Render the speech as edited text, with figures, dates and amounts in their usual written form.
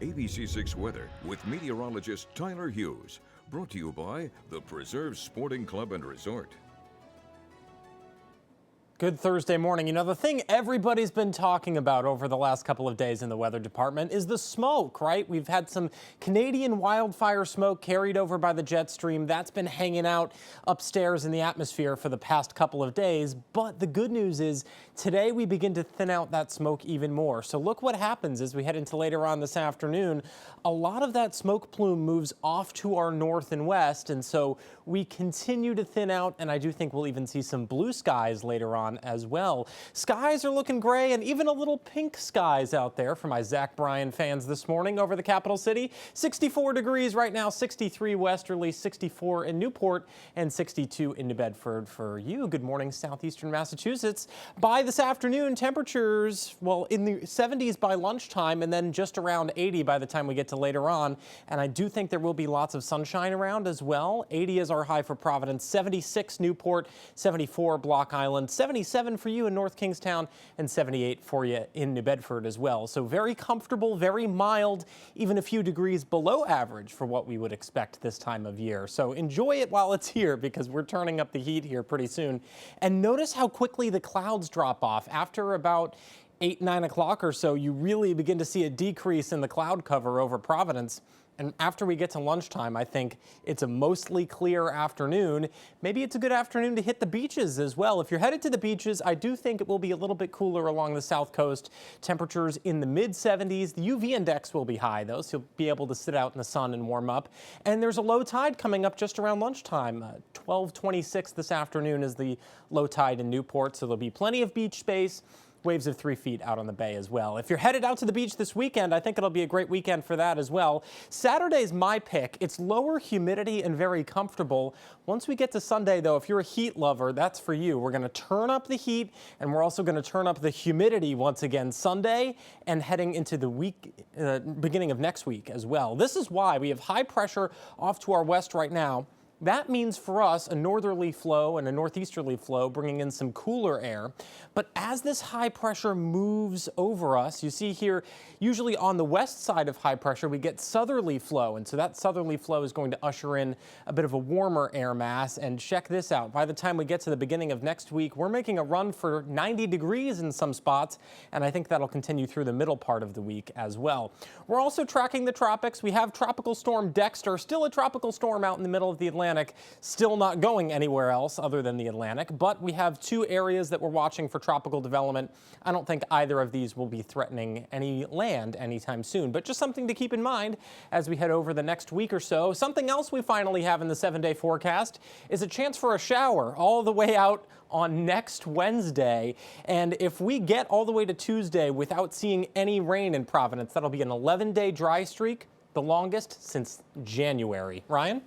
ABC6 Weather with meteorologist Tyler Hughes. Brought to you by the Preserve Sporting Club and Resort. Good Thursday morning. You know, the thing everybody's been talking about over the last couple of days in the weather department is the smoke, right? We've had some Canadian wildfire smoke carried over by the jet stream. That's been hanging out upstairs in the atmosphere for the past couple of days. But the good news is today we begin to thin out that smoke even more. So look what happens as we head into later on this afternoon. A lot of that smoke plume moves off to our north and west. And so we continue to thin out. And I do think we'll even see some blue skies later on as well. Skies are looking gray and even a little pink skies out there for my Zach Bryan fans this morning over the capital city. 64 degrees right now, 63 westerly, 64 in Newport, and 62 in New Bedford for you. Good morning, southeastern Massachusetts. By this afternoon, temperatures, well, in the 70s by lunchtime and then just around 80 by the time we get to later on. And I do think there will be lots of sunshine around as well. 80 is our high for Providence, 76 Newport, 74 Block Island, 77 for you in North Kingstown, and 78 for you in New Bedford as well. So very comfortable, very mild, even a few degrees below average for what we would expect this time of year. So enjoy it while it's here because we're turning up the heat here pretty soon. And notice how quickly the clouds drop off. After about 8, 9 o'clock or so, you really begin to see a decrease in the cloud cover over Providence. And after we get to lunchtime, I think it's a mostly clear afternoon. Maybe it's a good afternoon to hit the beaches as well. If you're headed to the beaches, I do think it will be a little bit cooler along the south coast. Temperatures in the mid 70s. The UV index will be high though, so you'll be able to sit out in the sun and warm up. And there's a low tide coming up just around lunchtime. 12:26 this afternoon is the low tide in Newport, so there'll be plenty of beach space. Waves of 3 feet out on the bay as well. If you're headed out to the beach this weekend, I think it'll be a great weekend for that as well. Saturday's my pick. It's lower humidity and very comfortable. Once we get to Sunday, though, if you're a heat lover, that's for you. We're going to turn up the heat, and we're also going to turn up the humidity once again Sunday and heading into the week, beginning of next week as well. This is why we have high pressure off to our west right now. That means for us a northerly flow and a northeasterly flow bringing in some cooler air. But as this high pressure moves over us, you see here, usually on the west side of high pressure, we get southerly flow. And so that southerly flow is going to usher in a bit of a warmer air mass. And check this out. By the time we get to the beginning of next week, we're making a run for 90 degrees in some spots. And I think that'll continue through the middle part of the week as well. We're also tracking the tropics. We have Tropical Storm Dexter, still a tropical storm out in the middle of the Atlantic. Still not going anywhere else other than the Atlantic, but we have 2 areas that we're watching for tropical development. I don't think either of these will be threatening any land anytime soon, but just something to keep in mind as we head over the next week or so. Something else we finally have in the 7-day forecast is a chance for a shower all the way out on next Wednesday. And if we get all the way to Tuesday without seeing any rain in Providence, that'll be an 11-day dry streak, the longest since January. Ryan?